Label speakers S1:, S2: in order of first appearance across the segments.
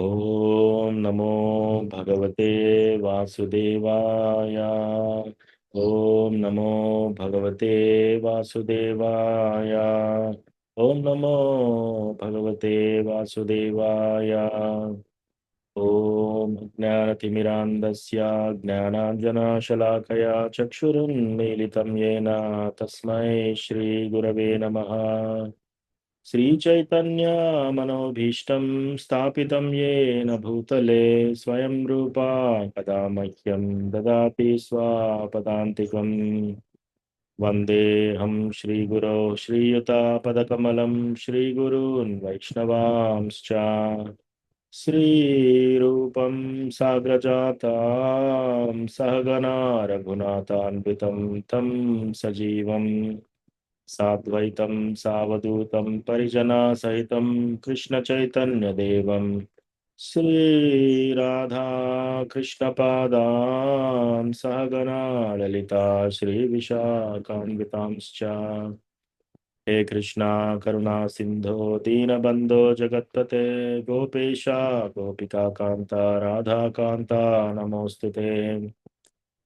S1: ఓం నమో భగవతే వాసుదేవాయ. ఓం నమో భగవతే వాసుదేవాయ. ఓం నమో భగవతే వాసుదేవాయ. ఓం జ్ఞానతిమిరాంధస్య జ్ఞానాంజనశలాకయా చక్షురున్మీలితం యేన తస్మై శ్రీగురవే నమః. श्रीचैतन्यमनोभीष्टं स्थापितं येन भूतले स्वयं रूपा कदा मह्यं ददाति स्वापदान्तिकम्। वन्देऽहं श्रीगुरो श्रीयुतापदकमलं श्रीगुरून् वैष्णवांश्च श्रीरूपं साग्रजातां सहगना रघुनाथान्वितं तं सजीवम् साद्वैतं सावधूतं परिजनासहितं कृष्णचैतन्यदेवं श्रीराधा कृष्णपादान् सहगना ललिता श्रीविशाखान्वितांश्च। हे कृष्णा करुणा सिन्धो दीनबन्धो जगत्पते गोपेशा गोपिकान्ता राधाकान्ता नमोऽस्तुते।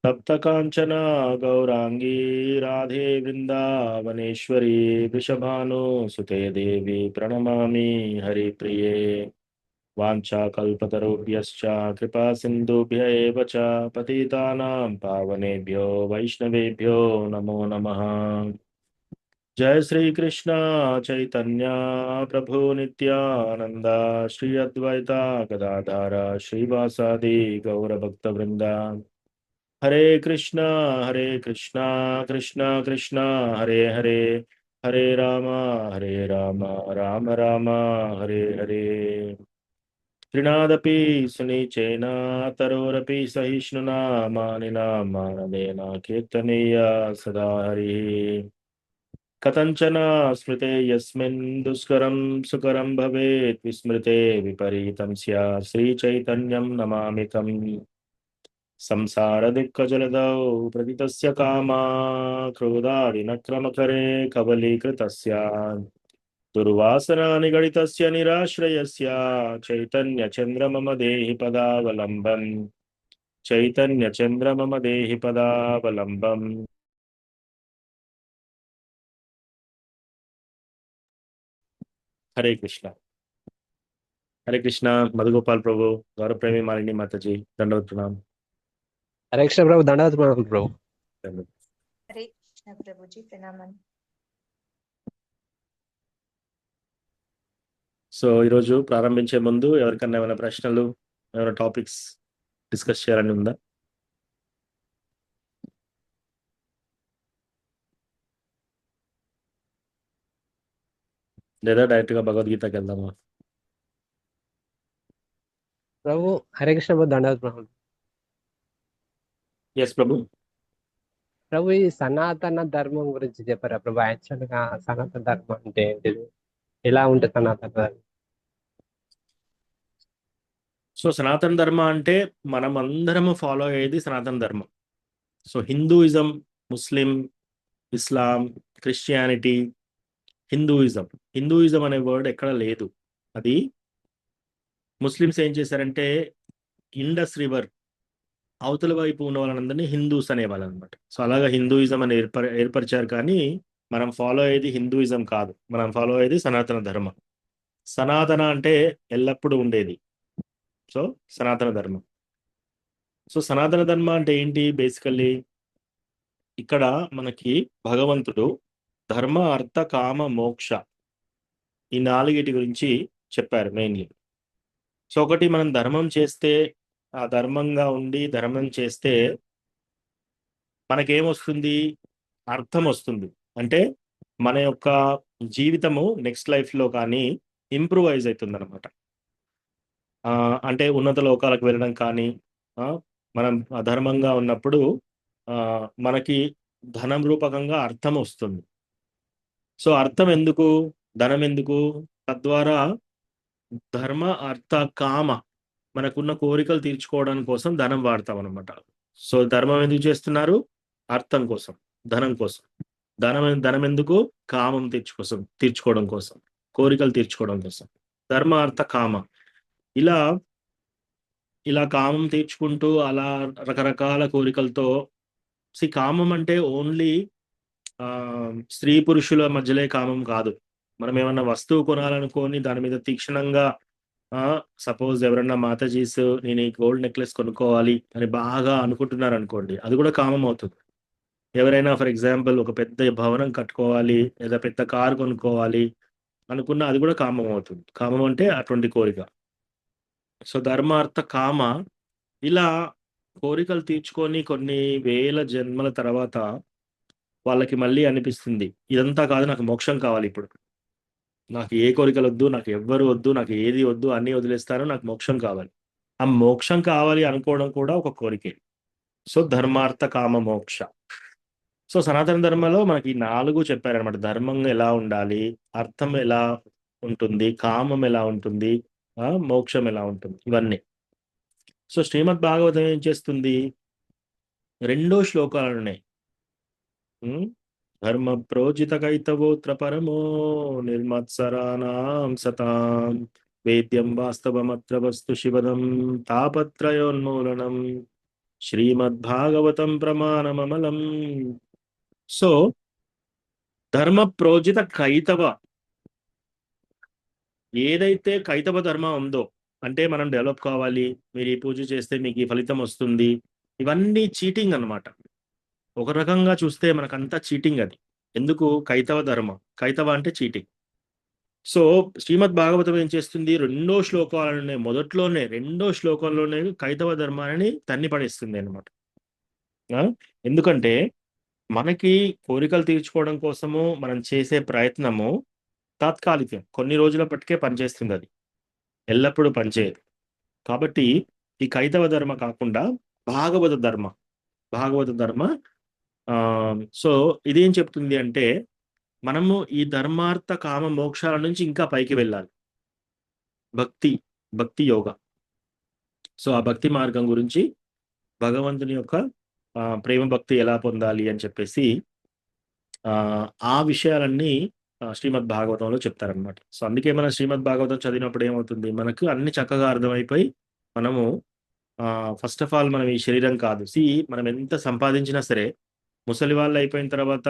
S1: तप्त कांचना गौरांगी राधे वृंदावनेश्वरी वृषभानुसुते देवी प्रणमामि हरिप्रिये। वाञ्छाकल्पतरुभ्यश्च कृपा सिन्धुभ्य एव च पतितानां पावनेभ्यो वैष्णवेभ्यो नमो नमः। जय श्री कृष्ण चैतन्य प्रभु नित्यानंद श्री अद्वैता गदाधर श्रीवासादि गौरभक्तवृंदा। हरे कृष्णा कृष्णा कृष्णा हरे हरे, हरे राम राम राम हरे हरे। त्रिनादपि सुनिचेन तरोरपि सहिष्णुना मानिना मानदेन कीर्तनीय सदा हरिः। कथञ्चन स्मृते यस्मिन् दुष्करं सुकरं भवेत् विस्मृते विपरीतं स्यात् श्रीचैतन्यं नमामि तम्। संसार दुःखजलदौ प्रदितस्य कामा क्रोधादिनक्रमकरे कबलीकृतस्य दुर्वासना निगडितस्य निराश्रयस्य चैतन्यचन्द्र मम देहि पदावलम्बम्। चैतन्यचन्द्र मम देहि पदावलम्बम्। हरे कृष्णा मधुगोपाल प्रभु, गौरव प्रेमी मालिनी माता जी, दंडवत प्रणाम।
S2: हरे कृष्ण प्रभु, दंडवत प्रणाम प्रभु।
S1: दंडवत।
S3: हरे कृष्ण प्रभु जी, प्रणाम।
S1: సో ఈరోజు ప్రారంభించే ముందు ఎవరికన్నా ఏమైనా ప్రశ్నలు, ఏమైనా టాపిక్స్ డిస్కస్ చేయాలని ఉందా? లేదా డైరెక్ట్ గా భగవద్గీతకి వెళ్దామా?
S2: ప్రభు హరే కృష్ణ ప్రభు, దండవత ప్రणाम।
S1: ఎస్ ప్రభు.
S2: ప్రభు, ఈ సనాతన ధర్మం గురించి చెప్పారా ప్రభు? యాక్చువల్ గా సనాతన ధర్మం అంటే ఏంటిది? ఎలా ఉంటుంది సనాతన ధర్మం?
S1: సో సనాతన ధర్మ అంటే మనం అందరము ఫాలో అయ్యేది సనాతన ధర్మం. సో హిందూయిజం, ముస్లిం, ఇస్లాం, క్రిస్టియానిటీ, హిందూయిజం. హిందూయిజం అనే వర్డ్ ఎక్కడ లేదు. అది ముస్లిమ్స్ ఏం చేశారంటే ఇండస్ రివర్ అవతల వైపు ఉన్న వాళ్ళందరినీ హిందూస్ అనేవాళ్ళు అనమాట. సో అలాగా హిందూయిజం అని ఏర్పరిచారు. కానీ మనం ఫాలో అయ్యేది హిందూయిజం కాదు, మనం ఫాలో అయ్యేది సనాతన ధర్మం. సనాతన అంటే ఎల్లప్పుడూ ఉండేది. సో సనాతన ధర్మం. సో సనాతన ధర్మ అంటే ఏంటి? బేసికల్లీ ఇక్కడ మనకి భగవంతుడు ధర్మ అర్థ కామ మోక్ష ఈ నాలుగిటి గురించి చెప్పారు మెయిన్లీ. సో ఒకటి, మనం ధర్మం చేస్తే, ఆ ధర్మంగా ఉండి ధర్మం చేస్తే మనకేమొస్తుంది? అర్థం వస్తుంది. అంటే మన యొక్క జీవితము నెక్స్ట్ లైఫ్లో కానీ ఇంప్రూవైజ్ అవుతుంది అనమాట. అంటే ఉన్నత లోకాలకు వెళ్ళడం కానీ, మనం అధర్మంగా ఉన్నప్పుడు మనకి ధనం రూపకంగా అర్థం వస్తుంది. సో అర్థం ఎందుకు? ధనం ఎందుకు? తద్వారా ధర్మ అర్థ కామ మనకున్న కోరికలు తీర్చుకోవడం కోసం ధనం వాడతాం అనమాట. సో ధర్మం ఎందుకు చేస్తున్నారు? అర్థం కోసం, ధనం కోసం. ధనం ఎందుకు? కామం తీర్చుకోవడం కోసం, కోరికలు తీర్చుకోవడం కోసం. ధర్మ అర్థ కామ. ఇలా ఇలా కామం తీర్చుకుంటూ అలా రకరకాల కోరికలతో కామం అంటే ఓన్లీ స్త్రీ పురుషుల మధ్యలే కామం కాదు. మనం ఏమన్నా వస్తువు కొనాలనుకొని దాని మీద తీక్షణంగా సపోజ్ ఎవరన్నా మాతాజీస్ నేను ఈ గోల్డ్ నెక్లెస్ కొనుక్కోవాలి అని బాగా అనుకుంటున్నారు అనుకోండి, అది కూడా కామం అవుతుంది. ఎవరైనా ఫర్ ఎగ్జాంపుల్ ఒక పెద్ద భవనం కట్టుకోవాలి లేదా పెద్ద కారు కొనుక్కోవాలి అనుకున్న, అది కూడా కామం అవుతుంది. కామం అంటే అటువంటి కోరిక. సో ధర్మార్థ కామ ఇలా కోరికలు తీర్చుకొని కొన్ని వేల జన్మల తర్వాత వాళ్ళకి మళ్ళీ అనిపిస్తుంది, ఇదంతా కాదు, నాకు మోక్షం కావాలి ఇప్పుడు. నాకు ఏ కోరికలు వద్దు, నాకు ఎవ్వరు వద్దు, నాకు ఏది వద్దు, అన్నీ వదిలేస్తాను, నాకు మోక్షం కావాలి. ఆ మోక్షం కావాలి అనుకోవడం కూడా ఒక కోరికే. సో ధర్మార్థ కామ మోక్ష. సో సనాతన ధర్మంలో మనకి ఈ 4 చెప్పారనమాట. ధర్మం ఎలా ఉండాలి, అర్థం ఎలా ఉంటుంది, కామం ఎలా ఉంటుంది, మోక్షం ఎలా ఉంటుంది, ఇవన్నీ. సో శ్రీమద్ భాగవతం ఏం చేస్తుంది, 2 శ్లోకాలున్నాయి. ధర్మ ప్రోజిత కైతవోత్ర పరమో నిర్మత్సరానాం సతాం వేద్యం వాస్తవమత్ర వస్తు శివదం తాపత్రయోన్మూలనం శ్రీమద్భాగవతం ప్రమాణమమలం. సో ధర్మ ప్రోజిత కైతవ, ఏదైతే కైతవ ధర్మం ఉందో, అంటే మనం డెవలప్ కావాలి, మీరు ఈ పూజ చేస్తే మీకు ఈ ఫలితం వస్తుంది, ఇవన్నీ చీటింగ్ అన్నమాట. ఒక రకంగా చూస్తే మనకంతా చీటింగ్ అది. ఎందుకు? కైతవ ధర్మం. కైతవ అంటే చీటింగ్. సో శ్రీమద్ భాగవతం ఏం చేస్తుంది, 2 శ్లోకాలనే మొదట్లోనే 2 శ్లోకంలోనే కైతవ ధర్మాన్ని తన్ని పడేస్తుంది అనమాట. ఎందుకంటే మనకి కోరికలు తీర్చుకోవడం కోసము మనం చేసే ప్రయత్నము తాత్కాలికం, కొన్ని రోజులప్పటికే పనిచేస్తుంది, అది ఎల్లప్పుడూ పనిచేయదు. కాబట్టి ఈ కైతవ ధర్మ కాకుండా భాగవత ధర్మ, భాగవత ధర్మ సో ఇదేం చెప్తుంది అంటే మనము ఈ ధర్మార్థ కామ మోక్షాల నుంచి ఇంకా పైకి వెళ్ళాలి. భక్తి యోగ. సో ఆ భక్తి మార్గం గురించి భగవంతుని యొక్క ప్రేమ భక్తి ఎలా పొందాలి అని చెప్పేసి ఆ విషయాలన్నీ శ్రీమద్ భాగవతంలో చెప్తారనమాట. సో అందుకే మనం శ్రీమద్ భాగవతం చదివినప్పుడు ఏమవుతుంది, మనకు అన్ని చక్కగా అర్థమైపోయి మనము ఫస్ట్ ఆఫ్ ఆల్ మనం ఈ శరీరం కాదు, మనం ఎంత సంపాదించినా సరే ముసలి వాళ్ళు అయిపోయిన తర్వాత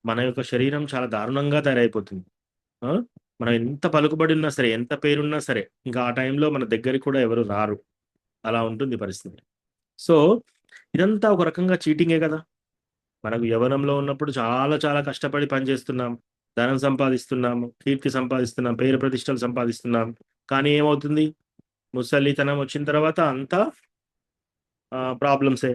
S1: మన యొక్క శరీరం చాలా దారుణంగా తయారైపోతుంది. మనం ఎంత పలుకుబడి ఉన్నా సరే, ఎంత పేరున్నా సరే, ఇంకా ఆ టైంలో మన దగ్గరికి కూడా ఎవరు రారు. అలా ఉంటుంది పరిస్థితి. సో ఇదంతా ఒక రకంగా చీటింగే కదా. మనకు యవ్వనంలో ఉన్నప్పుడు చాలా చాలా కష్టపడి పనిచేస్తున్నాం, ధనం సంపాదిస్తున్నాము, కీర్తి సంపాదిస్తున్నాం, పేరు ప్రతిష్టలు సంపాదిస్తున్నాం. కానీ ఏమవుతుంది, ముసలితనం వచ్చిన తర్వాత అంతా ప్రాబ్లమ్సే.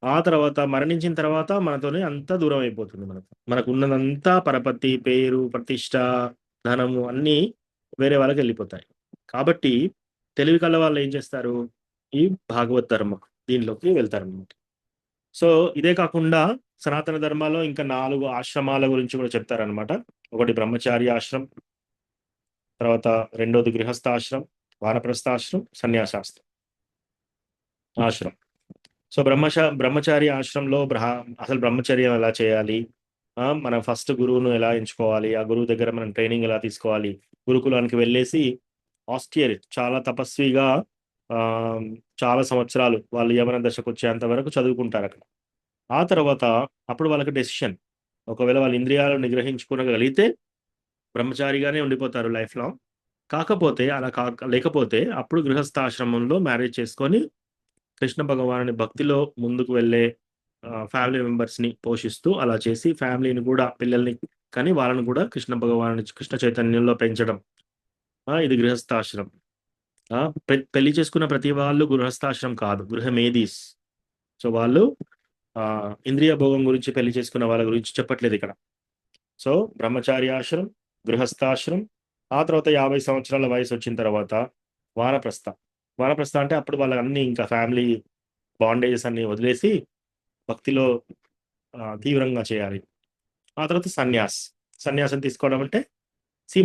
S1: ఆ తర్వాత మరణించిన తర్వాత మనతోనే అంతా దూరం అయిపోతుంది. మనకు ఉన్నదంతా పరపతి, పేరు, ప్రతిష్ట, ధనము అన్నీ వేరే వాళ్ళకి వెళ్ళిపోతాయి. కాబట్టి తెలివి కల వాళ్ళు ఏం చేస్తారు, ఈ భాగవత్ ధర్మ దీనిలోకి వెళ్తారన్నమాట. సో ఇదే కాకుండా సనాతన ధర్మాలో ఇంకా 4 ఆశ్రమాల గురించి కూడా చెప్తారనమాట. ఒకటి బ్రహ్మచార్య ఆశ్రమం, తర్వాత 2వది గృహస్థాశ్రమం, వానప్రస్థాశ్రమం, సన్యాసాశ్రమం ఆశ్రమం. సో బ్రహ్మచారి ఆశ్రమంలో అసలు బ్రహ్మచర్యం ఎలా చేయాలి, మనం ఫస్ట్ గురువును ఎలా ఎంచుకోవాలి, ఆ గురువు దగ్గర మనం ట్రైనింగ్ ఎలా తీసుకోవాలి, గురుకులానికి వెళ్ళేసి ఆస్టియర్ చాలా తపస్విగా చాలా సంవత్సరాలు వాళ్ళు యవన దశకు వచ్చేంత వరకు చదువుకుంటారు అక్కడ. ఆ తర్వాత అప్పుడు వాళ్ళకి డెసిషన్, ఒకవేళ వాళ్ళ ఇంద్రియాలు నిగ్రహించుకోగలిగితే బ్రహ్మచారిగానే ఉండిపోతారు లైఫ్ లాంగ్. కాకపోతే అలా లేకపోతే అప్పుడు గృహస్థాశ్రమంలో మ్యారేజ్ చేసుకొని కృష్ణ భగవానుని భక్తిలో ముందుకు వెళ్ళే ఫ్యామిలీ మెంబర్స్ని పోషిస్తూ అలా చేసి ఫ్యామిలీని కూడా, పిల్లల్ని కానీ వాళ్ళని కూడా కృష్ణ చైతన్యంలో పెంచడం, ఇది గృహస్థాశ్రమం. పెళ్లి చేసుకున్న ప్రతి వాళ్ళు గృహస్థాశ్రమం కాదు, గృహమేధీస్. సో వాళ్ళు ఇంద్రియ భోగం గురించి పెళ్లి చేసుకున్న వాళ్ళ గురించి చెప్పట్లేదు ఇక్కడ. సో బ్రహ్మచార్యాశ్రమం, గృహస్థాశ్రమం, ఆ తర్వాత 50 సంవత్సరాల వయసు వచ్చిన తర్వాత వానప్రస్థ అంటే అప్పుడు వాళ్ళకి అన్ని ఇంకా ఫ్యామిలీ బాండేజెస్ అన్ని వదిలేసి భక్తిలో తీవ్రంగా చేయాలి. ఆ తర్వాత సన్యాసం తీసుకోవడం అంటే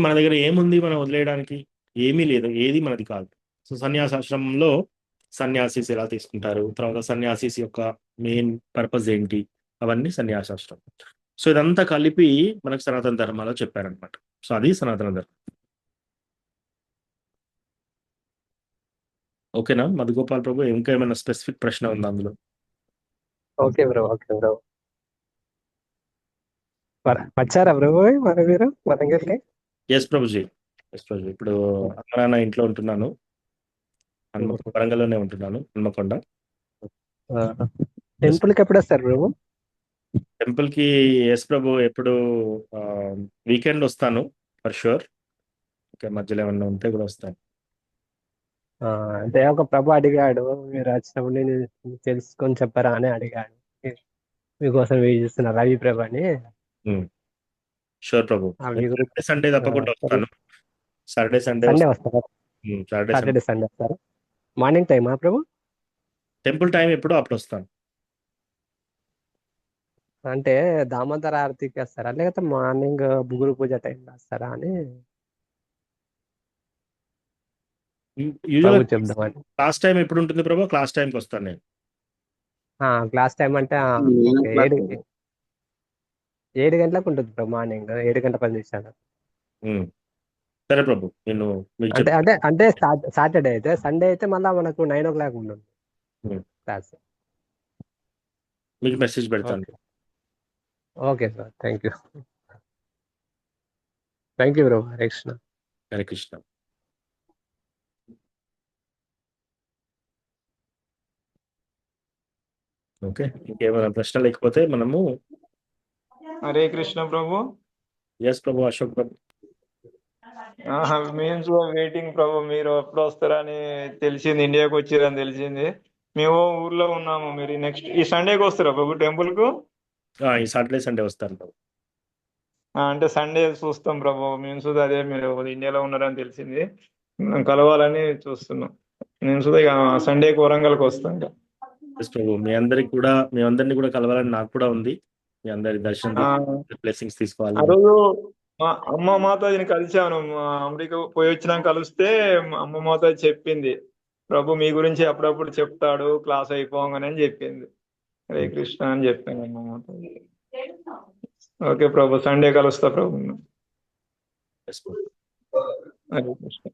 S1: మన దగ్గర ఏముంది మనం వదిలేయడానికి, ఏమీ లేదు, ఏది మనది కాదు. సో సన్యాసాశ్రమంలో సన్యాసిస్ ఎలా తీసుకుంటారు, తర్వాత సన్యాసిస్ యొక్క మెయిన్ పర్పస్ ఏంటి, అవన్నీ సన్యాసాశ్రమం. సో ఇదంతా కలిపి మనకు సనాతన ధర్మాలో చెప్పారనమాట. సో అది సనాతన ధర్మం. ఓకేనా మధుగోపాల్ ప్రభు? ఇంకా ఏమైనా స్పెసిఫిక్ ప్రశ్న ఉందా అందులో?
S2: Okay bro, okay bro. వచ్చారా బ్రో మరి మీరు వరంగల్కి?
S1: Yes Prabhuji, yes Prabhuji. ఇప్పుడు అమ్మ నాన్న ఇంట్లో ఉంటున్నాను, వరంగల్లోనే ఉంటున్నాను, హన్మకొండ.
S2: టెంపుల్కి ఎప్పుడు వస్తారు బ్రో?
S1: టెంపుల్ కి ఎస్ ప్రభు, ఎప్పుడు వీకెండ్ వస్తాను ఫర్ షూర్. ఓకే, మధ్యలో ఏమన్నా ఉంటే కూడా వస్తాను.
S2: అంటే ఒక ప్రభు అడిగాడు, మీరు వచ్చినప్పుడు నేను తెలుసుకొని చెప్పరా అని అడిగాడు. మీకోసం వెయిట్ చేస్తున్నా రవి ప్రభు అని.
S1: షూర్ ప్రభు,
S2: మీ గురించి
S1: సాటర్డే సండే తప్పకుండా వస్తాను. సాటర్డే సండే
S2: సండే
S1: వస్తాను.
S2: వస్తారా?
S1: సాటర్డే సండే
S2: సాటర్డే సండే వస్తారా? మార్నింగ్ టైమా ప్రభు?
S1: టెంపుల్ టైం ఎప్పుడు అప్పుడు వస్తాను.
S2: అంటే దామోదర ఆరతికి వస్తారా, లేకపోతే మార్నింగ్ గురు పూజ టైంలో వస్తారా అని
S1: యూజువల్గా
S2: ప్రభు చెప్దామని.
S1: క్లాస్ టైం ఎప్పుడు ఉంటుంది ప్రభు? క్లాస్ టైంకి వస్తాను నేను.
S2: క్లాస్ టైం అంటే ఓకే, 7 గంటలకు ఉంటుంది ప్రభు. మార్నింగ్ 7 గంటల 10 నిమిషాలు.
S1: సరే ప్రభు, నేను మీకు
S2: అంటే
S1: చెప్తాను.
S2: అంటే అంటే సాటర్డే అయితే, సండే అయితే మళ్ళీ మనకు 9 o'clock ఉంటుంది
S1: ఉమ్,
S2: క్లాస్.
S1: మీకు మెసేజ్ పెడతాను.
S2: Okay, okay sir, thank you. Thank you bro. Hare Krishna.
S1: Hare Krishna. Okay, ఇంకేమైనా ప్రశ్న లేకపోతే మనము.
S4: హరే కృష్ణ ప్రభు.
S1: ఎస్ ప్రభు, అశోక్ ప్రభు.
S4: మేము కూడా వెయిటింగ్ ప్రభు, మీరు ఎప్పుడు వస్తారని తెలిసింది, ఇండియాకి వచ్చారని తెలిసింది. మేము ఊర్లో ఉన్నాము. మీరు నెక్స్ట్ ఈ సండేకి వస్తారా ప్రభు టెంపుల్ కు?
S1: ఈ సాటర్డే సండే వస్తాను ప్రభు.
S4: అంటే సండే చూస్తాం ప్రభు. మేము కూడా అదే, మీరు ఇండియాలో ఉన్నారని తెలిసింది, కలవాలని చూస్తున్నాం. మేము కూడా ఇక సండేకి వరంగల్కి వస్తాం. ఇంకా
S1: ఎస్ ప్రభు, మీ అందరినీ కూడా కలవాలని నాకు కూడా ఉంది. మీ అందరి దర్శనం బ్లెస్సింగ్స్
S4: ఆ
S1: తీసుకోవాలని.
S4: రోజు మా అమ్మ మాతాజిని కలిశాను. మా అమెరికా పోయి వచ్చినాక కలిస్తే మా అమ్మ మాతాజి చెప్పింది, ప్రభు మీ గురించి అప్పుడప్పుడు చెప్తాడు క్లాస్ అయిపోగానే అని చెప్పింది. హరే కృష్ణ అని చెప్పాను అమ్మ మాతాజి. ఓకే ప్రభు, సండే కలుస్తా ప్రభు.
S1: ఎస్ ప్రభు.
S4: హరే కృష్ణ.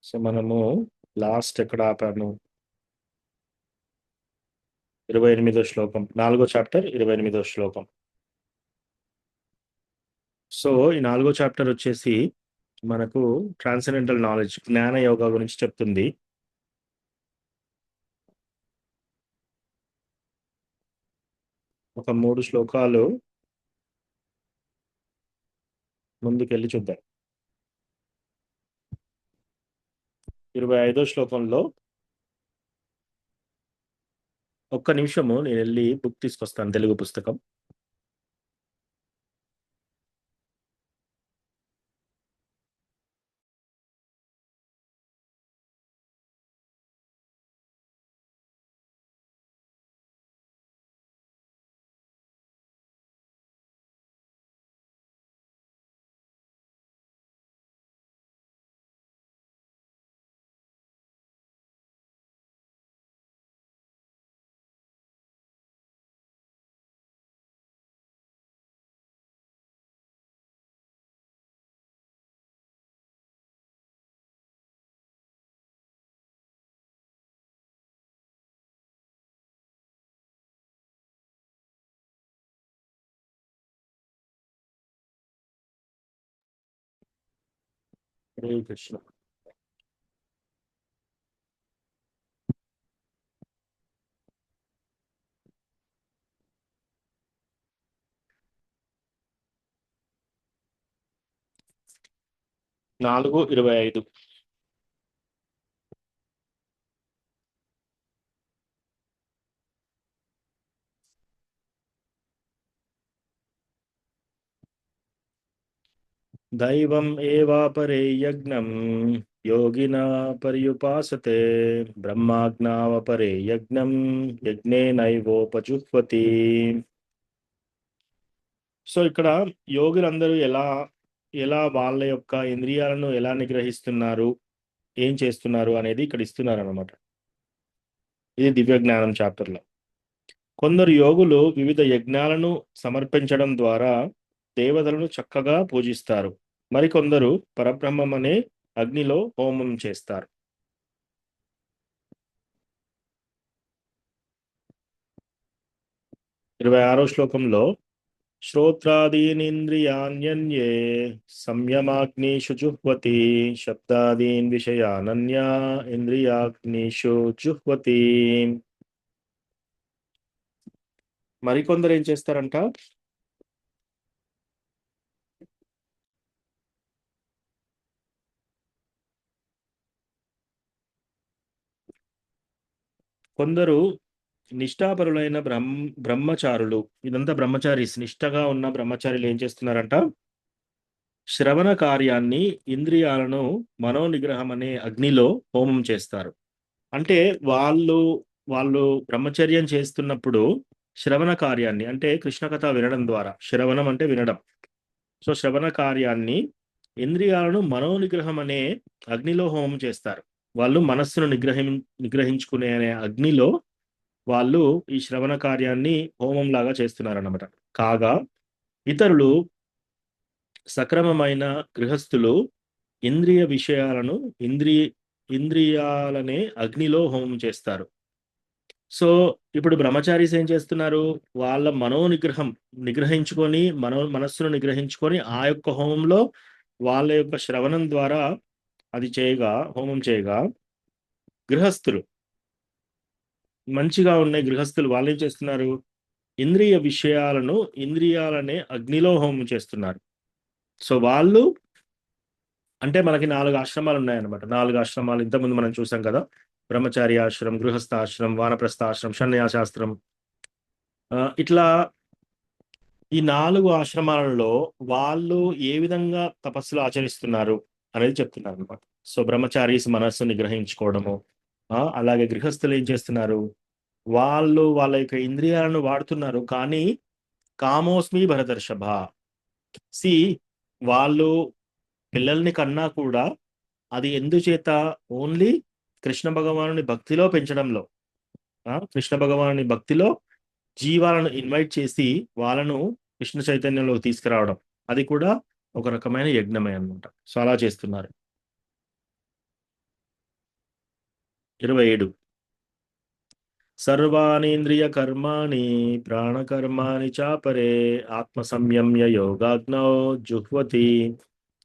S1: సో మనము లాస్ట్ ఎక్కడ ఆపాము? 28వ శ్లోకం, 4వ చాప్టర్ 28వ శ్లోకం. సో ఈ 4వ చాప్టర్ వచ్చేసి మనకు ట్రాన్సెండెంటల్ నాలెడ్జ్, జ్ఞాన యోగా గురించి చెప్తుంది. ఒక 3 శ్లోకాలు ముందుకెళ్ళి చూద్దాం. 25వ శ్లోకంలో ఒక్క నిమిషము, నేను వెళ్ళి బుక్ తీసుకొస్తాను, తెలుగు పుస్తకం. హరే కృష్ణ. నాలుగు 25. దైవం ఏవాపరే యజ్ఞం యోగినా పర్యుపాసతే బ్రహ్మాజ్ఞావపరే యజ్ఞం యజ్ఞేనైవోపజుహ్వతి. సో ఇక్కడ యోగులందరూ ఎలా ఎలా వాళ్ళ యొక్క ఇంద్రియాలను ఎలా నిగ్రహిస్తున్నారు, ఏం చేస్తున్నారు అనేది ఇక్కడ ఇస్తున్నారు అనమాట. ఇది దివ్య జ్ఞానం చాప్టర్లో. కొందరు యోగులు వివిధ యజ్ఞాలను సమర్పించడం ద్వారా దేవతలను చక్కగా పూజిస్తారు. మరికొందరు పరబ్రహ్మం అనే అగ్నిలో హోమం చేస్తారు. 26వ శ్లోకంలో శ్రోత్రాదీనింద్రియాణ్యన్యే సంయమాగ్నిషు జుహ్వతి శబ్దాదీన్ విషయానన్యా ఇంద్రియాగ్నిషు జుహ్వతి. మరికొందరు ఏం చేస్తారంట, కొందరు నిష్ఠాపరులైన బ్రహ్మచారులు, ఇదంతా బ్రహ్మచారీస్, నిష్ఠగా ఉన్న బ్రహ్మచారులు ఏం చేస్తున్నారంట, శ్రవణ కార్యాన్ని, ఇంద్రియాలను మనోనిగ్రహం అనే అగ్నిలో హోమం చేస్తారు. అంటే వాళ్ళు వాళ్ళు బ్రహ్మచర్యం చేస్తున్నప్పుడు శ్రవణ కార్యాన్ని, అంటే కృష్ణ కథ వినడం ద్వారా, శ్రవణం అంటే వినడం, సో శ్రవణ కార్యాన్ని, ఇంద్రియాలను మనోనిగ్రహం అనే అగ్నిలో హోమం చేస్తారు. వాళ్ళు మనస్సును నిగ్రహించుకునే అనే అగ్నిలో వాళ్ళు ఈ శ్రవణ కార్యాన్ని హోమం లాగా చేస్తున్నారన్నమాట. కాగా ఇతరులు, సక్రమమైన గృహస్థులు ఇంద్రియ విషయాలను ఇంద్రియాలనే అగ్నిలో హోమం చేస్తారు. సో ఇప్పుడు బ్రహ్మచారీస్ ఏం చేస్తున్నారు, వాళ్ళ నిగ్రహించుకొని మనస్సును నిగ్రహించుకొని ఆ యొక్క హోమంలో వాళ్ళ యొక్క శ్రవణం ద్వారా అది హోమం చేయగా, గృహస్థులు, మంచిగా ఉన్న గృహస్థులు వాళ్ళు ఏం చేస్తున్నారు, ఇంద్రియ విషయాలను ఇంద్రియాలనే అగ్నిలో హోమం చేస్తున్నారు. సో వాళ్ళు అంటే మనకి 4 ఆశ్రమాలు ఉన్నాయన్నమాట. 4 ఆశ్రమాలు ఇంతకుముందు మనం చూసాం కదా, బ్రహ్మచారి ఆశ్రమం, గృహస్థాశ్రమం, వానప్రస్థాశ్రమం, సన్యాసాశ్రమం. ఇట్లా ఈ 4 ఆశ్రమాలలో వాళ్ళు ఏ విధంగా తపస్సులు ఆచరిస్తున్నారు అనేది చెప్తున్నారు అనమాట. సో బ్రహ్మచారీస్ మనస్సు నిగ్రహించుకోవడము, అలాగే గృహస్థులు ఏం చేస్తున్నారు, వాళ్ళు వాళ్ళ యొక్క ఇంద్రియాలను వాడుతున్నారు, కానీ కామోస్మి భరతర్షభ, సి వాళ్ళు పిల్లల్ని కన్నా కూడా అది ఎందుచేత, ఓన్లీ కృష్ణ భగవానుని భక్తిలో పెంచడంలో, కృష్ణ భగవానుని భక్తిలో జీవాలను ఇన్వైట్ చేసి వాళ్ళను కృష్ణ చైతన్యంలో తీసుకురావడం, అది కూడా ఒక రకమైన యజ్ఞమే అన్నమాట. సో అలా చేస్తున్నారు. 27 సర్వాణీంద్రియ కర్మాణి ప్రాణకర్మాణి చాపరే ఆత్మ సంయమ్య యోగాగ్నౌ జుహ్వతి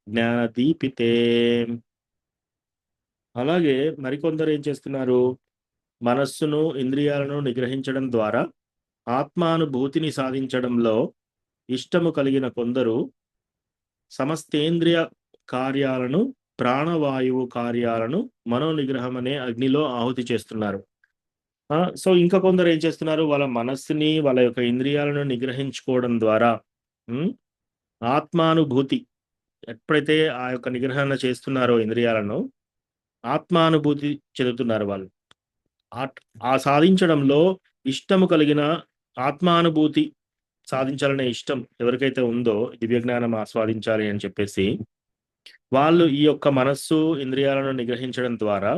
S1: జ్ఞానదీపితే. అలాగే మరికొందరు ఏం చేస్తున్నారు, మనస్సును ఇంద్రియాలను నిగ్రహించడం ద్వారా ఆత్మానుభూతిని సాధించడంలో ఇష్టము కలిగిన కొందరు సమస్తేంద్రియ కార్యాలను, ప్రాణవాయువు కార్యాలను మనోనిగ్రహం అనే అగ్నిలో ఆహుతి చేస్తున్నారు. సో ఇంకా కొందరు ఏం చేస్తున్నారు, వాళ్ళ మనస్సుని, వాళ్ళ యొక్క ఇంద్రియాలను నిగ్రహించుకోవడం ద్వారా ఆత్మానుభూతి, ఎప్పుడైతే ఆ యొక్క నిగ్రహణ చేస్తున్నారో ఇంద్రియాలను, ఆత్మానుభూతి చెందుతున్నారు వాళ్ళు. ఆ సాధించడంలో ఇష్టము కలిగిన, ఆత్మానుభూతి సాధించాలనే ఇష్టం ఎవరికైతే ఉందో, దివ్యజ్ఞానం ఆస్వాదించాలి అని చెప్పేసి, వాళ్ళు ఈ యొక్క మనస్సు, ఇంద్రియాలను నిగ్రహించడం ద్వారా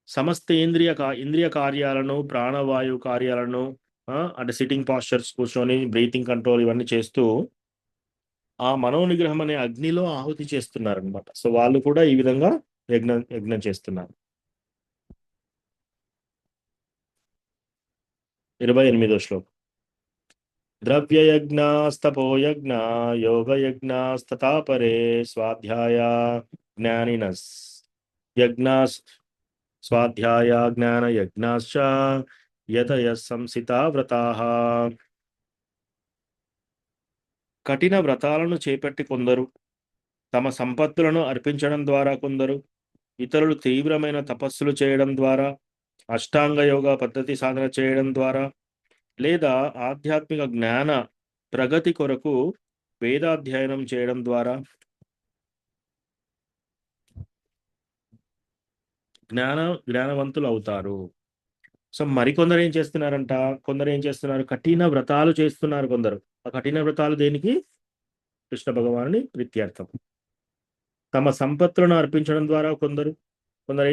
S1: సమస్త ఇంద్రియ కార్యాలను, ప్రాణవాయు కార్యాలను, అంటే సిట్టింగ్ పాస్చర్స్, కూర్చొని బ్రీతింగ్ కంట్రోల్ ఇవన్నీ చేస్తూ ఆ మనోనిగ్రహం అనే అగ్నిలో ఆహుతి చేస్తున్నారు అనమాట. సో వాళ్ళు కూడా ఈ విధంగా యజ్ఞం చేస్తున్నారు. 28వ శ్లోకం ద్రవ్యయజ్ఞాస్తపోయజ్ఞ యోగయజ్ఞాస్తతాపరే స్వాధ్యాయ జ్ఞానినస్ యజ్ఞాస్ స్వాధ్యాయ జ్ఞాన యజ్ఞాశ్చ యతయ సంసితా వ్రతాః. కఠిన వ్రతాలను చేపట్టి కొందరు, తమ సంపత్తులను అర్పించడం ద్వారా కొందరు, ఇతరులు తీవ్రమైన తపస్సులు చేయడం ద్వారా, అష్టాంగ యోగ పద్ధతి సాధన చేయడం ద్వారా, లేదా ఆధ్యాత్మిక జ్ఞాన ప్రగతి కొరకు వేదాధ్యయనం చేయడం ద్వారా జ్ఞానవంతులు అవుతారు. సో మరికొందరు ఏం చేస్తున్నారంట, కొందరు ఏం చేస్తున్నారు, కఠిన వ్రతాలు చేస్తున్నారు కొందరు. ఆ కఠిన వ్రతాలు దేనికి, కృష్ణ భగవానుని ప్రీత్యర్థం. తమ సంపత్తులను అర్పించడం ద్వారా కొందరు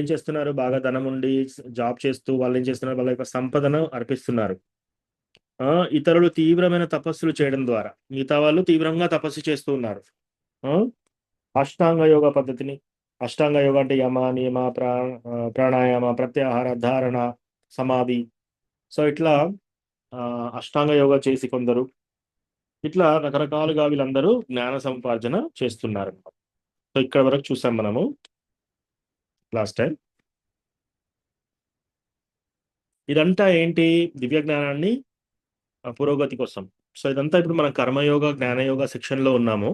S1: ఏం చేస్తున్నారు, బాగా ధనం ఉండి జాబ్ చేస్తూ వాళ్ళు ఏం చేస్తున్నారు, వాళ్ళ యొక్క సంపదను అర్పిస్తున్నారు. ఇతరులు తీవ్రమైన తపస్సులు చేయడం ద్వారా మిగతా వాళ్ళు తీవ్రంగా తపస్సు చేస్తూ ఉన్నారు. ఆ, అష్టాంగ యోగ పద్ధతిని, అష్టాంగ యోగ అంటే యమ నియమ ప్రాణాయామ ప్రత్యాహార ధారణ సమాధి. సో ఇట్లా అష్టాంగ యోగ చేసి కొందరు ఇట్లా రకరకాలుగా వీళ్ళందరూ జ్ఞాన సముపార్జన చేస్తున్నారు. సో ఇక్కడ వరకు చూసాం మనము లాస్ట్ టైం. ఇదంతా ఏంటి? దివ్య జ్ఞానాన్ని పురోగతి కోసం. సో ఇదంతా ఇప్పుడు మనం కర్మయోగ జ్ఞానయోగ సెక్షన్లో ఉన్నాము.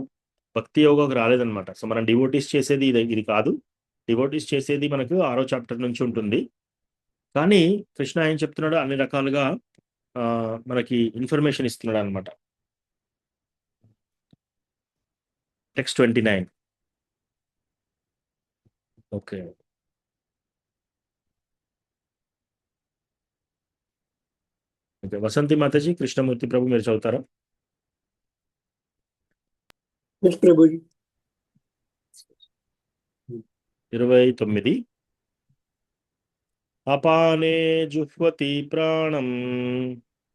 S1: భక్తి యోగకు రాలేదన్నమాట. సో మనం డివోటీస్ చేసేది ఇది కాదు. డివోటీస్ చేసేది మనకు 6వ చాప్టర్ నుంచి ఉంటుంది. కానీ కృష్ణ ఏం చెప్తున్నాడు, అన్ని రకాలుగా మనకి ఇన్ఫర్మేషన్ ఇస్తున్నాడు అనమాట. Text 29. Okay, okay. Vasanthi Mataji, Krishnamurthy Prabhu మీరు చదువుతారా?
S5: Yes, Prabhuji.
S1: 29. అపానే జుహ్వతి ప్రాణం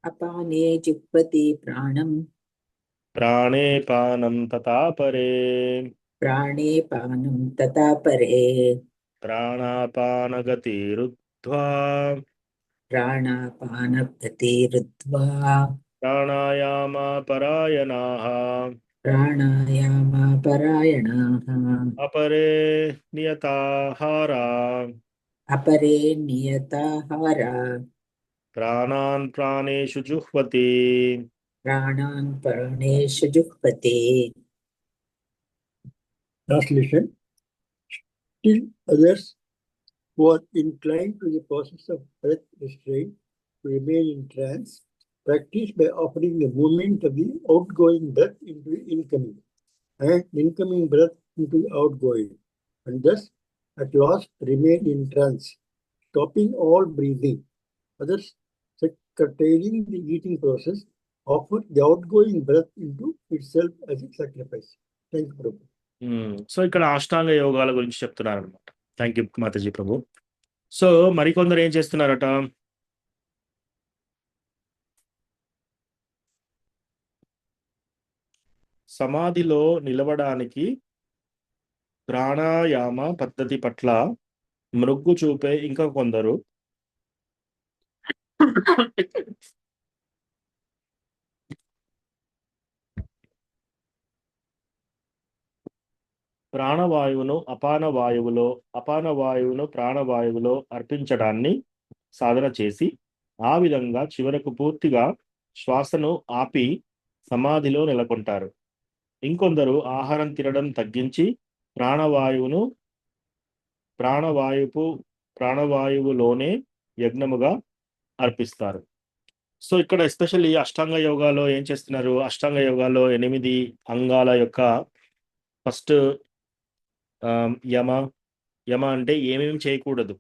S6: అపానే జిహ్వతి ప్రాణం
S1: ప్రాణే పానం తథా పరే
S6: ప్రాణే పానం తథా పరే
S1: ప్రాణాపానగతిరుద్ధ్వా
S6: ప్రాణాపానగతిరుద్ధ్వా
S1: pranayama పరాయణాః
S6: ప్రాణాయామపరాయణాః
S1: అపరే నియతాహారా
S6: అపరే నియతాహారా
S5: ప్రాణాన్ ప్రాణేషు జుహ్వతి.
S6: ప్రాణాన్ ప్రాణేషు జుహ్వతి.
S5: Translation: Still others who are inclined to the process of breath restraint to remain in trance practice by offering the movement of the outgoing breath into the incoming and incoming breath into the outgoing, and thus at last remain in trance, stopping all breathing. Others, curtailing the eating process, offer the outgoing breath into itself as a sacrifice. Thank you, Prabhu.
S1: So ఇక్కడ అష్టాంగ యోగాల గురించి చెప్తున్నారు అనమాట. Thank you Mataji Prabhu. So మరికొందరు ఏం చేస్తున్నారట, సమాధిలో నిలవడానికి ప్రాణాయామ పద్ధతి పట్ల మృగ్గు చూపే ఇంకా కొందరు ప్రాణవాయువును అపానవాయువును ప్రాణవాయువులో అర్పించడాన్ని సాధన చేసి ఆ విధంగా చివరకు పూర్తిగా శ్వాసను ఆపి సమాధిలో నెలకొంటారు. ఇంకొందరు ఆహారం తినడం తగ్గించి ప్రాణవాయువులోనే యజ్ఞముగా అర్పిస్తారు. సో ఇక్కడ ఎస్పెషల్లీ అష్టాంగ యోగాలో ఏం చేస్తున్నారు, అష్టాంగ యోగాలో 8 అంగాల యొక్క ఫస్ట్ యమ అంటే ఏమేమి చేయకూడదు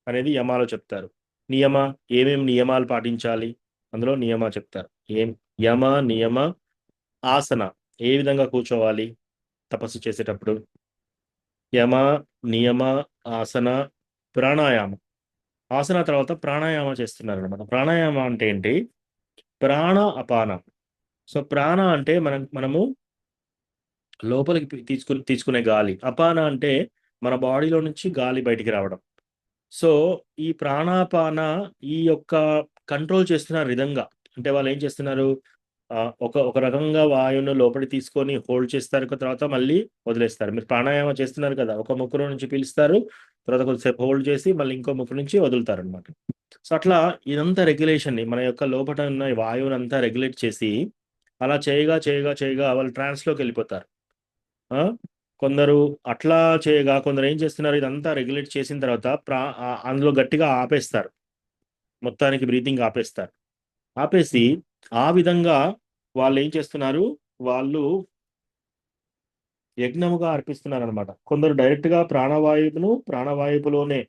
S1: అనేది యమాలో చెప్తారు. ఏమేమి నియమాలు పాటించాలి అందులో నియమ చెప్తారు. యమ నియమ ఆసన, ఏ విధంగా కూర్చోవాలి తపస్సు చేసేటప్పుడు, యమ నియమ ఆసన ప్రాణాయామం. ఆసన తర్వాత ప్రాణాయామ చేస్తున్నారు అనమాట. ప్రాణాయామ అంటే ఏంటి, ప్రాణ అపాన. సో ప్రాణ అంటే మనము లోపలికి తీసుకునే గాలి, అపాన అంటే మన బాడీలో నుంచి గాలి బయటికి రావడం. సో ఈ ప్రాణాపాన ఈ యొక్క కంట్రోల్ చేస్తున్నారు విధంగా. అంటే వాళ్ళు ఏం చేస్తున్నారు, ఒక రకంగా వాయువును లోపలి తీసుకొని హోల్డ్ చేస్తారు, తర్వాత మళ్ళీ వదిలేస్తారు. మీరు ప్రాణాయామ చేస్తున్నారు కదా, ఒక ముక్కులో నుంచి పీలుస్తారు, తర్వాత కొద్దిసేపు హోల్డ్ చేసి మళ్ళీ ఇంకో ముక్కు నుంచి వదులుతారు అనమాట. సో అట్లా ఇదంతా రెగ్యులేషన్ని, మన యొక్క లోపల ఉన్న వాయువుని అంతా రెగ్యులేట్ చేసి అలా చేయగా చేయగా చేయగా వాళ్ళు ట్రాన్స్లోకి వెళ్ళిపోతారు. కొందరు అట్లా చేయగా కొందరు ఏం చేస్తున్నారు, ఇదంతా రెగ్యులేట్ చేసిన తర్వాత అందులో గట్టిగా ఆపేస్తారు, మొత్తానికి బ్రీతింగ్ ఆపేసి ఆ విధంగా వాళ్ళు ఏం చేస్తున్నారు, వాళ్ళు యజ్ఞముగా అర్పిస్తున్నారు అనమాట. కొందరు డైరెక్ట్గా ప్రాణవాయువులోనే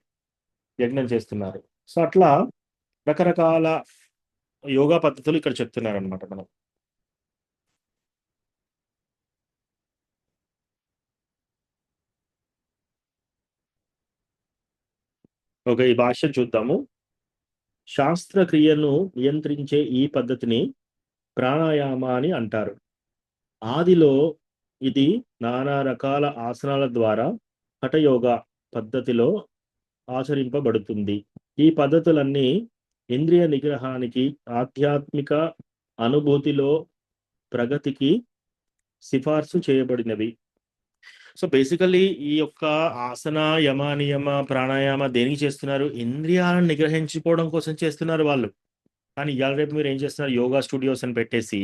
S1: యజ్ఞం చేస్తున్నారు. సో అట్లా రకరకాల యోగా పద్ధతులు ఇక్కడ చెప్తున్నారు అనమాట మనం. ఓకే, ఈ భాష్యం చూద్దాము. శాస్త్రక్రియను నియంత్రించే ఈ పద్ధతిని ప్రాణాయామ అని అంటారు. ఆదిలో ఇది నానా రకాల ఆసనాల ద్వారా హఠయోగ పద్ధతిలో ఆచరింపబడుతుంది. ఈ పద్ధతులన్నీ ఇంద్రియ నిగ్రహానికి, ఆధ్యాత్మిక అనుభూతిలో ప్రగతికి సిఫార్సు చేయబడినవి. సో బేసికల్లీ ఈ యొక్క ఆసన, యమ, నియమ, ప్రాణాయామ దేనికి చేస్తున్నారు? ఇంద్రియాలను నిగ్రహించుకోవడం కోసం చేస్తున్నారు వాళ్ళు. కానీ ఇవాళ రేపు మీరు ఏం చేస్తున్నారు? యోగా స్టూడియోస్ అని పెట్టేసి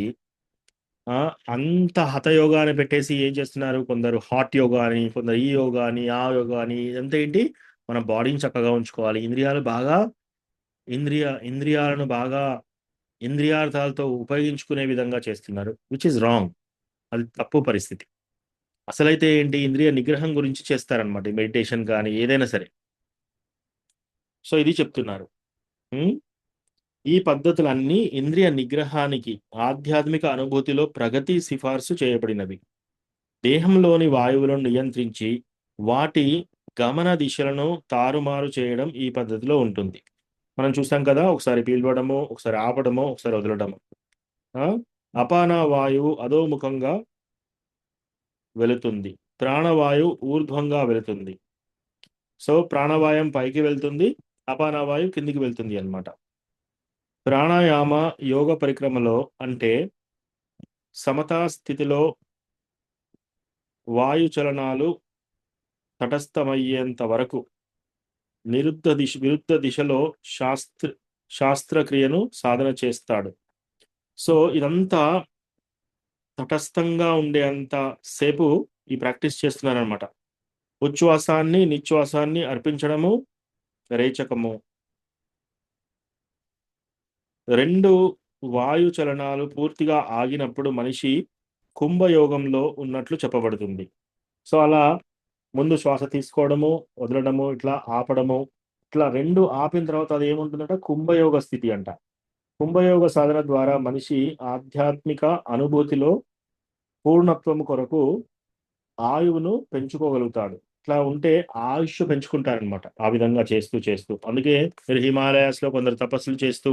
S1: అంత హఠయోగా అని పెట్టేసి ఏం చేస్తున్నారు? కొందరు హాట్ యోగా అని, కొందరు ఈ యోగా అని, ఆ యోగా అని. ఇదంతా ఏంటి? మన బాడీని చక్కగా ఉంచుకోవాలి, ఇంద్రియాలను బాగా ఇంద్రియార్థాలతో ఉపయోగించుకునే విధంగా చేస్తున్నారు, విచ్ ఇస్ రాంగ్. అది తప్పు పరిస్థితి. అసలైతే ఏంటి? ఇంద్రియ నిగ్రహం గురించి చేస్తారనమాట, మెడిటేషన్ కానీ ఏదైనా సరే. సో ఇది చెప్తున్నారు. ఈ పద్ధతులన్నీ ఇంద్రియ నిగ్రహానికి, ఆధ్యాత్మిక అనుభూతిలో ప్రగతి సిఫార్సు చేయబడినవి. దేహంలోని వాయువులను నియంత్రించి వాటి గమన దిశలను తారుమారు చేయడం ఈ పద్ధతిలో ఉంటుంది. మనం చూసాం కదా, ఒకసారి పీల్వడము, ఒకసారి ఆపడము, ఒకసారి వదలడము. అపాన వాయువు అధోముఖంగా వెళుతుంది, ప్రాణవాయువు ఊర్ధ్వంగా వెళుతుంది. సో ప్రాణవాయం పైకి వెళ్తుంది, అపానవాయువు కిందికి వెళ్తుంది అన్నమాట. ప్రాణాయామ యోగ పరిక్రమలో అంటే సమతా స్థితిలో వాయు చలనాలు తటస్థమయ్యేంత వరకు విరుద్ధ దిశలో శాస్త్రక్రియను సాధన చేస్తాడు. సో ఇదంతా తటస్థంగా ఉండేంత సేపు ఈ ప్రాక్టీస్ చేస్తున్నారనమాట. ఉచ్ఛ్వాసాన్ని, నిశ్వాసాన్ని అర్పించడము, రేచకము. 2 వాయు చలనాలు పూర్తిగా ఆగినప్పుడు మనిషి కుంభయోగంలో ఉన్నట్లు చెప్పబడుతుంది. సో అలా ముందు శ్వాస తీసుకోవడము, వదలడము, ఇట్లా ఆపడము, ఇట్లా 2 ఆపిన తర్వాత అది ఏముంటుందంట? కుంభయోగ స్థితి అంట. కుంభయోగ సాధన ద్వారా మనిషి ఆధ్యాత్మిక అనుభూతిలో పూర్ణత్వము కొరకు ఆయువును పెంచుకోగలుగుతాడు. ఇట్లా ఉంటే ఆయుష్ పెంచుకుంటారనమాట, ఆ విధంగా చేస్తూ. అందుకే మీరు హిమాలయాస్ లో కొందరు తపస్సులు చేస్తూ,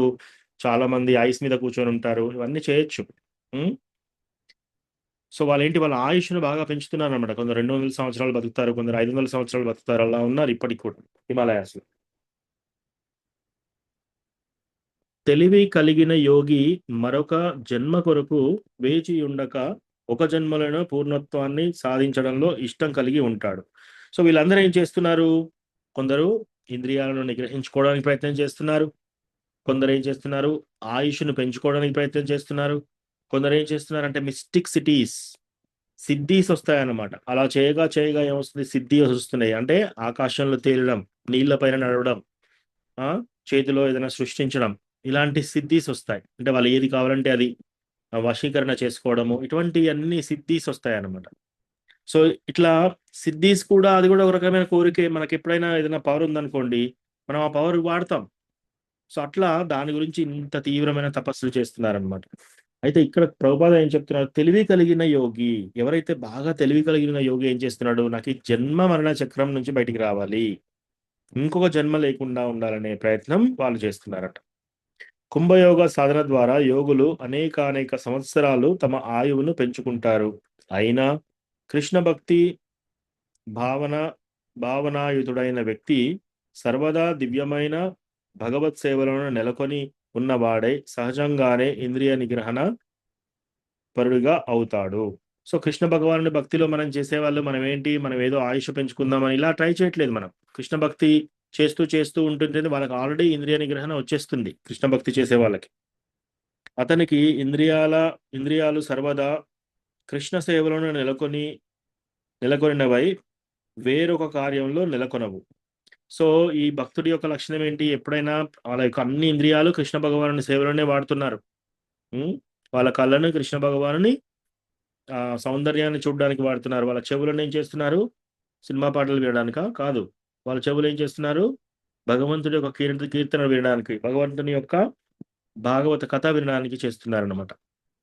S1: చాలా మంది ఐస్ మీద కూర్చొని ఉంటారు. ఇవన్నీ చేయొచ్చు. సో వాళ్ళ ఆయుష్ను బాగా పెంచుతున్నారు అనమాట. కొందరు 200 సంవత్సరాలు బతుకుతారు, కొందరు 500 సంవత్సరాలు బతుకుతారు. అలా ఉన్నారు ఇప్పటికి కూడా హిమాలయాస్ లో. తెలివి కలిగిన యోగి మరొక జన్మ కొరకు వేచి ఉండక ఒక జన్మలను పూర్ణత్వాన్ని సాధించడంలో ఇష్టం కలిగి ఉంటాడు. సో వీళ్ళందరూ ఏం చేస్తున్నారు? కొందరు ఇంద్రియాలను నిగ్రహించుకోవడానికి ప్రయత్నం చేస్తున్నారు, కొందరు ఏం చేస్తున్నారు? ఆయుష్ను పెంచుకోవడానికి ప్రయత్నం చేస్తున్నారు, కొందరు ఏం చేస్తున్నారంటే మిస్టిక్ సిద్ధీస్ వస్తాయన్నమాట. అలా చేయగా ఏమొస్తుంది? సిద్ధి వస్తున్నాయి. అంటే ఆకాశంలో తేలడం, నీళ్ల పైన నడవడం, చేతిలో ఏదైనా సృష్టించడం, ఇలాంటి సిద్ధీస్ వస్తాయి. అంటే వాళ్ళు ఏది కావాలంటే అది వశీకరణ చేసుకోవడము, ఇటువంటి అన్ని సిద్ధీస్ వస్తాయి అన్నమాట. సో ఇట్లా సిద్ధీస్ కూడా, అది కూడా ఒక రకమైన కోరికే. మనకి ఎప్పుడైనా ఏదైనా పవర్ ఉందనుకోండి, మనం ఆ పవర్ వాడతాం. సో అట్లా దాని గురించి ఇంత తీవ్రమైన తపస్సులు చేస్తున్నారనమాట. అయితే ఇక్కడ ప్రభుపాద ఏం చెప్తున్నారు? తెలివి కలిగిన యోగి, ఎవరైతే బాగా తెలివి కలిగిన యోగి ఏం చేస్తున్నాడు? నాకు ఈ జన్మ మరణ చక్రం నుంచి బయటికి రావాలి, ఇంకొక జన్మ లేకుండా ఉండాలనే ప్రయత్నం వాళ్ళు చేస్తున్నారట. కుంభయోగ సాధన ద్వారా యోగులు అనేక సంవత్సరాలు తమ ఆయువును పెంచుకుంటారు. అయినా కృష్ణ భక్తి భావనాయుతుడైన వ్యక్తి సర్వదా దివ్యమైన భగవత్ సేవలను నెలకొని ఉన్నవాడై సహజంగానే ఇంద్రియ నిగ్రహణ పరుడిగా అవుతాడు. సో కృష్ణ భగవానుడి భక్తిలో మనం చేసేవాళ్ళు, మనం ఏదో ఆయుష్ పెంచుకుందామని ఇలా ట్రై చేయట్లేదు. మనం కృష్ణ భక్తి చేస్తూ ఉంటుంటే వాళ్ళకి ఆల్రెడీ ఇంద్రియ నిగ్రహణ వచ్చేస్తుంది. కృష్ణ భక్తి చేసే వాళ్ళకి, అతనికి ఇంద్రియాలు సర్వదా కృష్ణ సేవలను నెలకొనినవై వేరొక కార్యంలో నెలకొనవు. సో ఈ భక్తుడి యొక్క లక్షణం ఏంటి? ఎప్పుడైనా వాళ్ళ యొక్క అన్ని ఇంద్రియాలు కృష్ణ భగవాను సేవలోనే వాడుతున్నారు. వాళ్ళ కళ్ళను కృష్ణ భగవానుని సౌందర్యాన్ని చూడడానికి వాడుతున్నారు. వాళ్ళ చెవులను ఏం చేస్తున్నారు? సినిమా పాటలు వినడానికా? కాదు. వాళ్ళ చెవులు ఏం చేస్తున్నారు? భగవంతుడి యొక్క కీర్తన వినడానికి, భగవంతుని యొక్క భాగవత కథ వినడానికి చేస్తున్నారన్నమాట.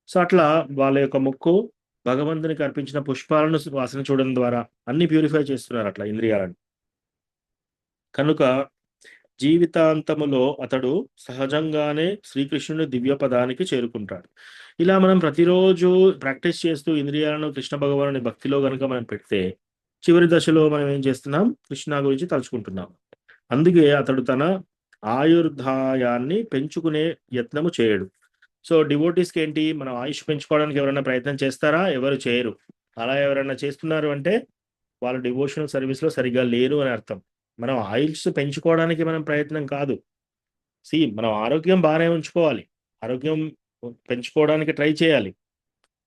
S1: సో అట్లా వాళ్ళ యొక్క ముక్కు భగవంతునికి అర్పించిన పుష్పాలను వాసన చూడడం ద్వారా అన్ని ప్యూరిఫై చేస్తున్నారు అట్లా ఇంద్రియాలను. కనుక జీవితాంతములో అతడు సహజంగానే శ్రీకృష్ణుని దివ్య పదానికి చేరుకుంటాడు. ఇలా మనం ప్రతిరోజు ప్రాక్టీస్ చేస్తూ ఇంద్రియాలను కృష్ణ భగవానుని భక్తిలో గనుక మనం పెడితే చివరి దశలో మనం ఏం చేస్తున్నాం? కృష్ణ గురించి తలుచుకుంటున్నాం. అందుకే అతడు తన ఆయుర్దాయాన్ని పెంచుకునే యత్నము చేయడు. సో డివోటీస్కి ఏంటి, మనం ఆయుష్ పెంచుకోవడానికి ఎవరైనా ప్రయత్నం చేస్తారా? ఎవరు చేయరు. అలా ఎవరైనా చేస్తున్నారు అంటే వాళ్ళు డివోషనల్ సర్వీస్లో సరిగ్గా లేరు అని అర్థం. మనం ఆయుష్ పెంచుకోవడానికి మనం ప్రయత్నం కాదు. మనం ఆరోగ్యం బాగానే ఉంచుకోవాలి, ఆరోగ్యం పెంచుకోవడానికి ట్రై చేయాలి,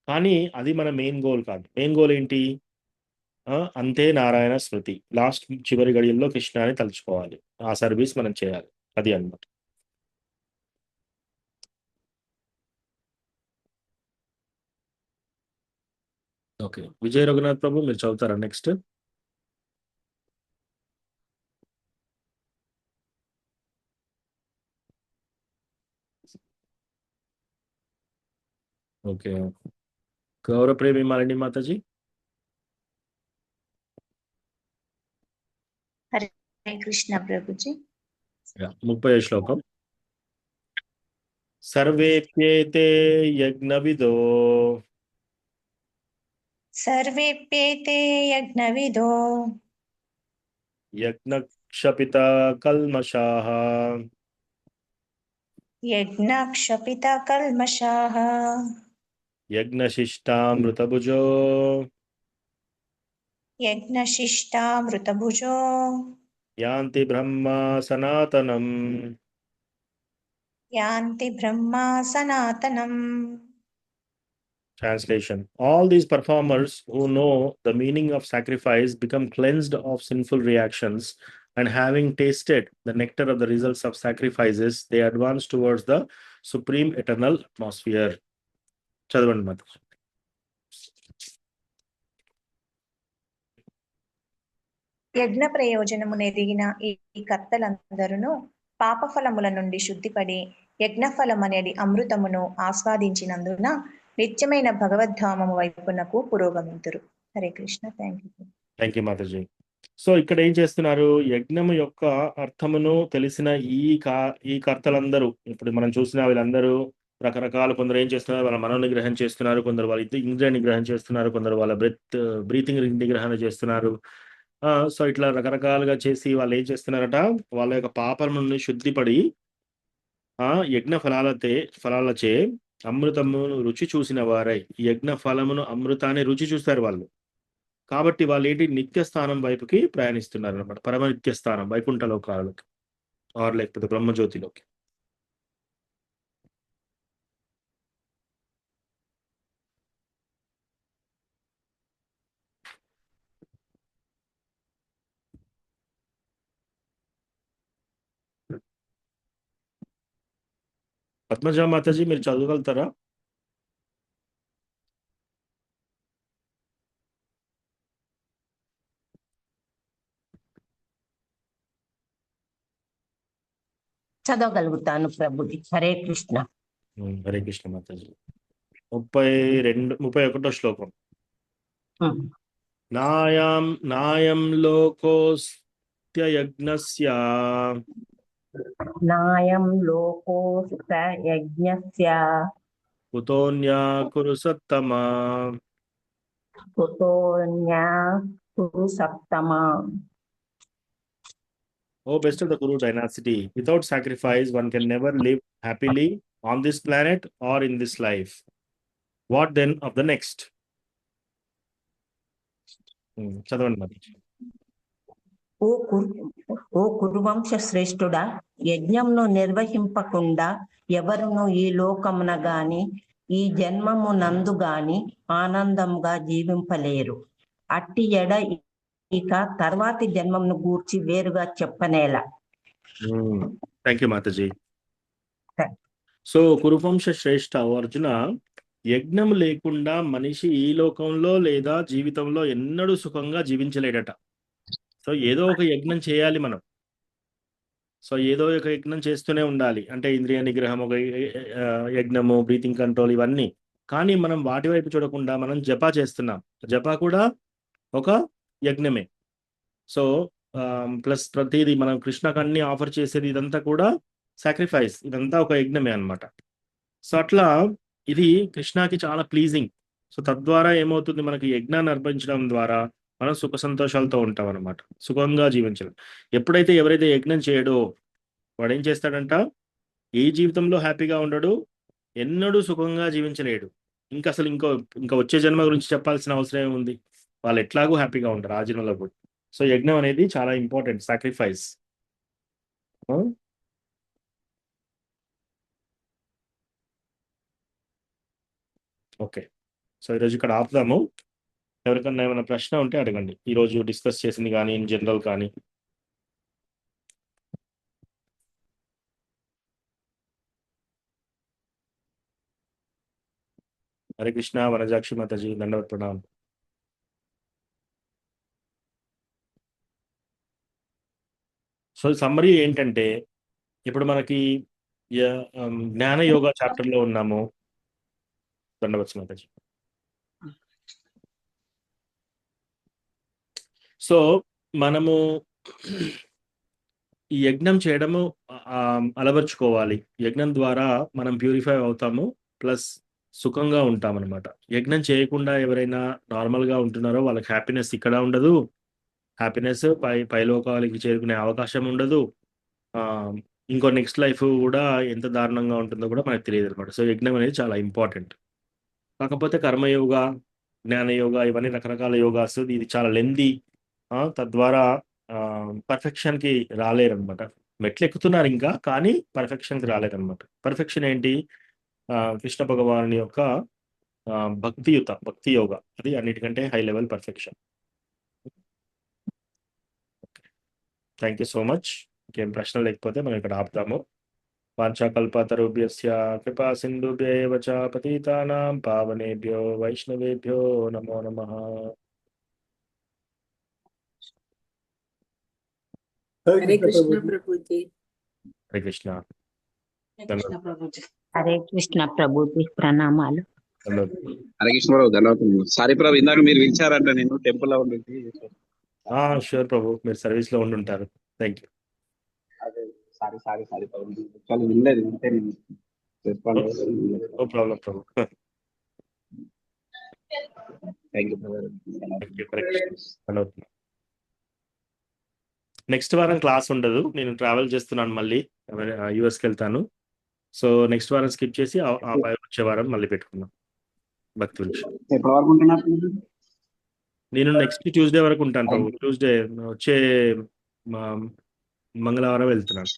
S1: కానీ అది మన మెయిన్ గోల్ కాదు. మెయిన్ గోల్ ఏంటి? అంతే నారాయణ స్మృతి, లాస్ట్ చివరి గడియల్లో కృష్ణాన్ని తలుచుకోవాలి, ఆ సర్వీస్ మనం చేయాలి. అది అన్నమాట. ఓకే, విజయ్ రఘునాథ్ ప్రభు మీరు చదువుతారా నెక్స్ట్? ఓకే, గౌరవ ప్రేమి మాలిని మాతాజీ.
S3: హరే కృష్ణ ప్రభుజీ.
S1: 30వ శ్లోకం. సర్వేప్యేతే యజ్ఞవిదో
S3: సర్వేప్యేతే యజ్ఞవిదో
S1: యజ్ఞక్షపిత కల్మషాః
S3: యజ్ఞక్షపిత కల్మషాః
S1: యజ్ఞశిష్టామృతభుజో
S3: యజ్ఞశిష్టామృతభుజో
S1: యాంతి బ్రహ్మా సనాతనం.
S3: యాంతి బ్రహ్మా సనాతనం.
S1: Translation: all these performers who know the meaning of sacrifice become cleansed of sinful reactions, and having tasted the nectar of the results of sacrifices, they advance towards the supreme eternal atmosphere. చదవండి మాత.
S3: యజ్ఞ ప్రయోజనమును ఎదిగిన ఈ కర్తలందరూ పాపఫలముల నుండి శుద్ధిపడి యజ్ఞఫలమనేది అమృతమును ఆస్వాదించినందున నిత్యమైన భగవద్ధామము వైపునకు పురోగమింతురు. Hare Krishna. Thank you
S1: Mataji. So ఇక్కడ ఏం చేస్తున్నారు? యజ్ఞము యొక్క అర్థమును తెలిసిన ఈ కర్తలందరూ, ఇప్పుడు మనం చూసిన వీళ్ళందరూ రకరకాల, కొందరు ఏం చేస్తున్నారు, వాళ్ళ మనో నిగ్రహం చేస్తున్నారు, కొందరు వాళ్ళ ఇంద్రియ నిగ్రహం చేస్తున్నారు, కొందరు వాళ్ళ బ్రీతింగ్ నిగ్రహణ చేస్తున్నారు. సో ఇట్లా రకరకాలుగా చేసి వాళ్ళు ఏం చేస్తున్నారట, వాళ్ళ యొక్క పాపం నుండి శుద్ధిపడి యజ్ఞ ఫలాలచే అమృతమును రుచి చూసిన వారై, యజ్ఞ ఫలమును అమృతాన్ని రుచి చూస్తారు వాళ్ళు. కాబట్టి వాళ్ళు ఏంటి, నిత్య స్థానం వైపుకి ప్రయాణిస్తున్నారు అనమాట, పరమ నిత్య స్థానం, వైకుంఠ లోకాలకి లేకపోతే బ్రహ్మజ్యోతిలోకి. పద్మజా మాతాజీ మీరు చదవగలుగుతారా?
S7: చదవగలుగుతాను ప్రభుజీ. హరే కృష్ణ.
S1: హరే కృష్ణ మాతాజీ. 31వ శ్లోకం. నాయం లోకోస్త్యయజ్ఞస్య
S7: నాయం లోకోస్త్యయజ్ఞస్య
S1: కుతోన్యా కురు సత్తమా.
S7: కుతోన్యా కురు సత్తమా.
S1: O best of the Kuru dynasty, without sacrifice one can never live happily on this planet or in this life. What then of the next? చదవండి మరి.
S7: ఓ కురువంశ శ్రేష్ఠుడా, యజ్ఞంను నిర్వహింపకుండా ఎవరును ఈ లోకమున గాని ఈ జన్మమునందు గాని ఆనందంగా జీవింపలేరు. అట్టి ఎడ ఇక తర్వాతి జన్మమును గూర్చి వేరుగా చెప్పనేలా.
S1: Thank you Mataji. సో కురువంశ శ్రేష్ఠ అర్జున, యజ్ఞం లేకుండా మనిషి ఈ లోకంలో లేదా జీవితంలో ఎన్నడూ సుఖంగా జీవించలేడట. సో ఏదో ఒక యజ్ఞం చేయాలి మనం. సో ఏదో ఒక యజ్ఞం చేస్తూనే ఉండాలి. అంటే ఇంద్రియ నిగ్రహం ఒక యజ్ఞము, బ్రీతింగ్ కంట్రోల్, ఇవన్నీ. కానీ మనం వాటి వైపు చూడకుండా మనం జపా చేస్తున్నాం. జపా కూడా ఒక యజ్ఞమే. సో ప్లస్ ప్రతిదీ మనం కృష్ణకు అన్ని ఆఫర్ చేసేది ఇదంతా కూడా సాక్రిఫైస్, ఇదంతా ఒక యజ్ఞమే అన్నమాట. సో అట్లా ఇది కృష్ణకి చాలా ప్లీజింగ్. సో తద్వారా ఏమవుతుంది, మనకి యజ్ఞాన్ని అర్పించడం ద్వారా మనం సుఖ సంతోషాలతో ఉంటాం అనమాట, సుఖంగా జీవించడం. ఎప్పుడైతే ఎవరైతే యజ్ఞం చేయడో వాడు ఏం చేస్తాడంట, ఏ జీవితంలో హ్యాపీగా ఉండడు, ఎన్నడూ సుఖంగా జీవించలేడు. ఇంకా అసలు ఇంకా వచ్చే జన్మ గురించి చెప్పాల్సిన అవసరం ఏముంది, వాళ్ళు ఎట్లాగూ హ్యాపీగా ఉంటారు ఆ జన్మలో కూడా. సో యజ్ఞం అనేది చాలా ఇంపార్టెంట్, సాక్రిఫైస్. ఓకే, సో ఈరోజు ఇక్కడ ఆపుదాము. ఎవరికన్నా ఏమైనా ప్రశ్న ఉంటే అడగండి, ఈరోజు డిస్కస్ చేసింది కానీ ఇన్ జనరల్ కానీ. హరే కృష్ణ. వనజాక్షి మాతాజీ, దండవత్ ప్రణామ్. సో సమ్మరీ ఏంటంటే, ఇప్పుడు మనకి జ్ఞాన యోగా చాప్టర్లో ఉన్నాము. దండవత్ మాతాజీ. సో మనము ఈ యజ్ఞం చేయడము అలవర్చుకోవాలి. యజ్ఞం ద్వారా మనం ప్యూరిఫై అవుతాము, ప్లస్ సుఖంగా ఉంటాం అనమాట. యజ్ఞం చేయకుండా ఎవరైనా నార్మల్గా ఉంటున్నారో వాళ్ళకి హ్యాపీనెస్ ఇక్కడ ఉండదు, హ్యాపీనెస్ పైలోకాలకి చేరుకునే అవకాశం ఉండదు. ఇంకో నెక్స్ట్ లైఫ్ కూడా ఎంత దారుణంగా ఉంటుందో కూడా మనకు తెలియదు అనమాట. సో యజ్ఞం అనేది చాలా ఇంపార్టెంట్. కాకపోతే కర్మయోగ, జ్ఞానయోగ, ఇవన్నీ రకరకాల యోగాస్, ఇది చాలా లెందీ. తద్వారా పర్ఫెక్షన్కి రాలేరనమాట. మెట్లు ఎక్కుతున్నారు ఇంకా, కానీ పర్ఫెక్షన్కి రాలేరనమాట. పర్ఫెక్షన్ ఏంటి, కృష్ణ భగవాను యొక్క భక్తి యోగ, అది అన్నిటికంటే high level perfection. Thank you so much. ఇంకేం ప్రశ్న లేకపోతే మనం ఇక్కడ ఆపుతాము. వాంఛాకల్పతరుభ్యస్య కృపా సింధుభ్యైవ చ పతితానాం పావనేభ్యో వైష్ణవేభ్యో నమో నమః.
S6: హరే కృష్ణ ప్రభుజీ.
S1: హరే కృష్ణ.
S7: హరే కృష్ణ ప్రభుజీ, ప్రణామాలు.
S8: హరే కృష్ణ ప్రభు, ధన్యవాదాలు. సారీ ప్రభు, ఇందాక మీరు పిలిచారంట, నేను టెంపుల్ లో ఉండి.
S1: షూర్ ప్రభు, మీరు సర్వీస్ లో ఉండుంటారు. Thank you.
S8: అదే సారీ ప్రభు, చాలా వినలేదు, అంటే నేను respond
S1: no problem Prabhu.
S8: Thank you Prabhu.
S1: Next వారం క్లాస్ ఉండదు, నేను ట్రావెల్ చేస్తున్నాను, మళ్ళీ యుఎస్కి వెళ్తాను. సో నెక్స్ట్ వారం స్కిప్ చేసి వచ్చే వారం మళ్ళీ పెట్టుకుందాం భక్తి విషయం.
S8: ఎప్పటి వరకు ఉంటున్నారు?
S1: నేను నెక్స్ట్ ట్యూస్డే వరకు ఉంటాను ప్రభు. ట్యూస్డే వచ్చే మంగళవారం వెళ్తున్నాను.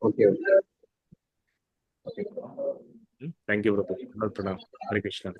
S8: ఓకే.
S1: Thank you Prabhu. ప్రణామ్. హరే కృష్ణ.